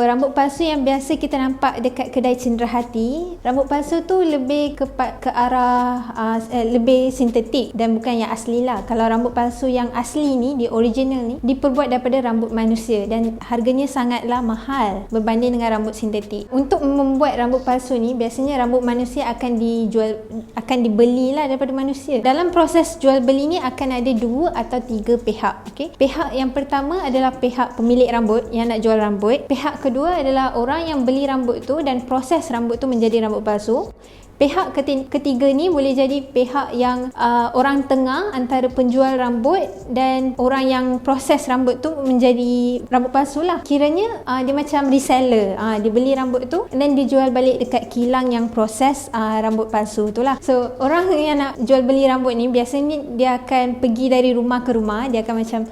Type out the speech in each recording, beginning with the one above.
Rambut palsu yang biasa kita nampak dekat kedai cenderahati, rambut palsu tu lebih ke arah lebih sintetik dan bukan yang asli lah. Kalau rambut palsu yang asli ni, di original ni, diperbuat daripada rambut manusia dan harganya sangatlah mahal berbanding dengan rambut sintetik. Untuk membuat rambut palsu ni, biasanya rambut manusia akan dibeli lah daripada manusia. Dalam proses jual beli ni akan ada 2 atau 3 pihak. Okay? Pihak yang pertama adalah pihak pemilik rambut yang nak jual rambut. Pihak kedua adalah orang yang beli rambut tu dan proses rambut tu menjadi rambut palsu. Pihak ketiga ni boleh jadi pihak yang orang tengah antara penjual rambut dan orang yang proses rambut tu menjadi rambut palsu lah. Kiranya dia macam reseller. Dia beli rambut tu dan dia jual balik dekat kilang yang proses rambut palsu tu lah. So orang yang nak jual beli rambut ni biasanya dia akan pergi dari rumah ke rumah. Dia akan macam,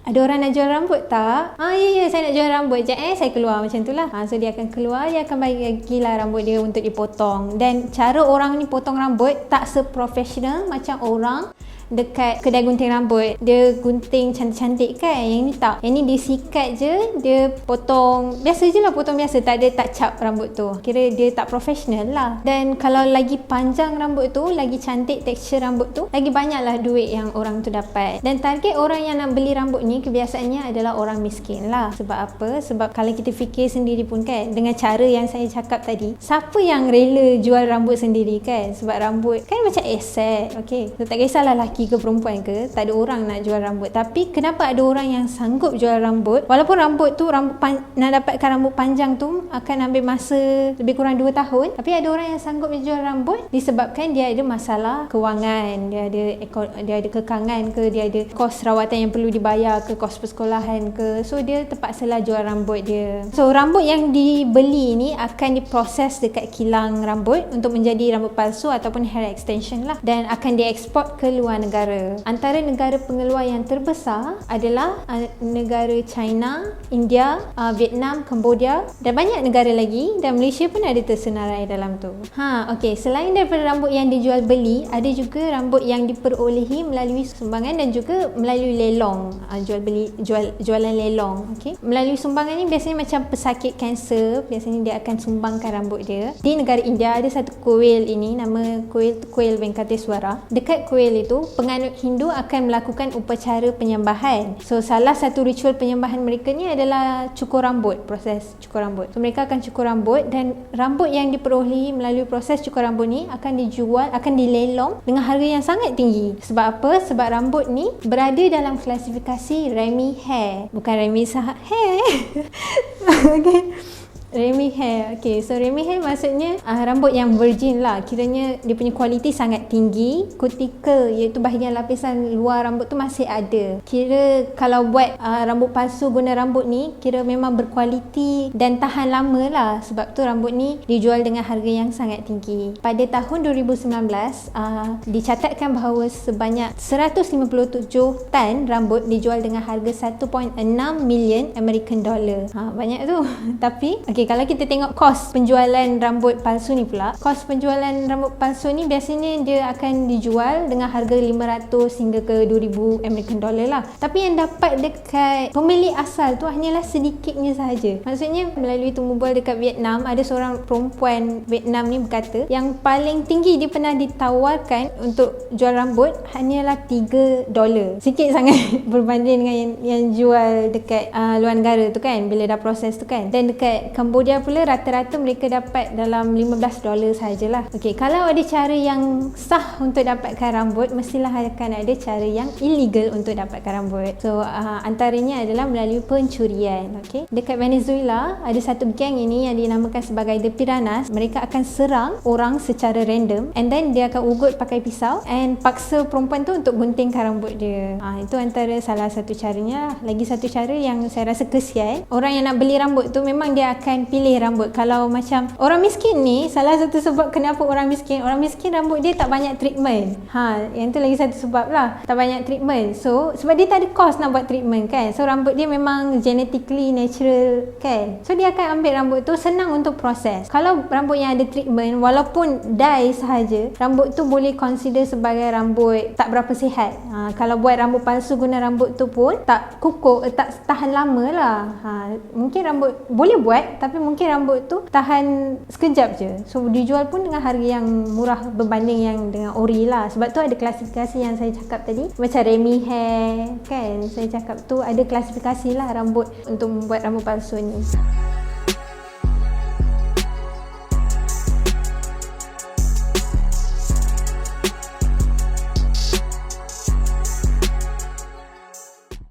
ada orang nak jual rambut tak? Ya, saya nak jual rambut. Sekejap saya keluar, macam tu lah. So dia akan keluar, dia akan bagilah rambut dia untuk dipotong. Dan cara orang ni potong rambut tak seprofesional macam orang dekat kedai gunting rambut. Dia gunting cantik-cantik kan. Yang ni tak. Yang ni dia sikat je, dia potong biasa je lah, potong biasa, tak ada touch up rambut tu. Kira dia tak profesional lah. Dan kalau lagi panjang rambut tu, lagi cantik tekstur rambut tu, lagi banyaklah duit yang orang tu dapat. Dan target orang yang nak beli rambut ni kebiasaannya adalah orang miskin lah. Sebab apa? Sebab kalau kita fikir sendiri pun kan, dengan cara yang saya cakap tadi, siapa yang rela jual rambut sendiri kan? Sebab rambut kan macam aset. Okay, so, tak kisahlah lelaki ke perempuan ke, tak ada orang nak jual rambut. Tapi kenapa ada orang yang sanggup jual rambut, walaupun rambut tu nak dapatkan rambut panjang tu akan ambil masa lebih kurang 2 tahun, tapi ada orang yang sanggup jual rambut disebabkan dia ada masalah kewangan, dia ada kekangan ke, dia ada kos rawatan yang perlu dibayar ke, kos persekolahan ke. So dia terpaksalah jual rambut dia. So rambut yang dibeli ni akan diproses dekat kilang rambut untuk menjadi rambut palsu ataupun hair extension lah, dan akan dieksport ke luar negara. Antara negara pengeluar yang terbesar adalah negara China, India, Vietnam, Cambodia dan banyak negara lagi, dan Malaysia pun ada tersenarai dalam tu. Okey, selain daripada rambut yang dijual beli, ada juga rambut yang diperolehi melalui sumbangan dan juga melalui lelong. Jualan lelong. Okey. Melalui sumbangan ni biasanya macam pesakit kanser, biasanya dia akan sumbangkan rambut dia. Di negara India ada satu kuil ini, nama kuil tu Kuil Venkateswara. Dekat kuil itu, penganut Hindu akan melakukan upacara penyembahan. So salah satu ritual penyembahan mereka ni adalah cukur rambut, proses cukur rambut. So mereka akan cukur rambut, dan rambut yang diperolehi melalui proses cukur rambut ni akan dijual, akan dilelong dengan harga yang sangat tinggi. Sebab apa? Sebab rambut ni berada dalam klasifikasi Remy hair, bukan Remy hair. Okay. Remy hair. Okay, so Remy hair maksudnya rambut yang virgin lah. Kiranya dia punya kualiti sangat tinggi. Cuticle, iaitu bahagian lapisan luar rambut tu masih ada. Kira kalau buat rambut palsu guna rambut ni, kira memang berkualiti dan tahan lama lah. Sebab tu rambut ni dijual dengan harga yang sangat tinggi. Pada tahun 2019, dicatatkan bahawa sebanyak 157 tan rambut dijual dengan harga 1.6 million American dollar. Banyak tu. Tapi kalau kita tengok kos penjualan rambut palsu ni pula, kos penjualan rambut palsu ni biasanya dia akan dijual dengan harga 500 hingga ke 2000 American dollar lah. Tapi yang dapat dekat pemilik asal tu hanyalah sedikitnya sahaja. Maksudnya melalui temu bual dekat Vietnam, ada seorang perempuan Vietnam ni berkata yang paling tinggi dia pernah ditawarkan untuk jual rambut hanyalah $3. Sikit sangat berbanding dengan yang jual dekat luar negara tu kan, bila dah proses tu kan. Dan dekat Cambodia pula rata-rata mereka dapat dalam $15 sahajalah. Okey, kalau ada cara yang sah untuk dapatkan rambut, mestilah akan ada cara yang illegal untuk dapatkan rambut. So antaranya adalah melalui pencurian. Okey, dekat Venezuela ada satu geng ini yang dinamakan sebagai The Piranhas. Mereka akan serang orang secara random, and then dia akan ugut pakai pisau and paksa perempuan tu untuk guntingkan rambut dia. Itu antara salah satu caranya. Lagi satu cara yang saya rasa kesian, orang yang nak beli rambut tu memang dia akan akan pilih rambut. Kalau macam orang miskin ni, salah satu sebab kenapa orang miskin rambut dia tak banyak treatment. Yang tu lagi satu sebab lah, tak banyak treatment. So sebab dia tak ada cost nak buat treatment kan. So rambut dia memang genetically natural kan. So dia akan ambil rambut tu, senang untuk proses. Kalau rambut yang ada treatment, walaupun dye sahaja, rambut tu boleh consider sebagai rambut tak berapa sihat. Kalau buat rambut palsu guna rambut tu pun tak kukuh, tak tahan lama lah. Mungkin rambut boleh buat, tapi mungkin rambut tu tahan sekejap je. So dijual pun dengan harga yang murah berbanding yang dengan ori lah. Sebab tu ada klasifikasi yang saya cakap tadi, macam Remy Hair kan, saya cakap tu ada klasifikasi lah rambut untuk membuat rambut palsu ni.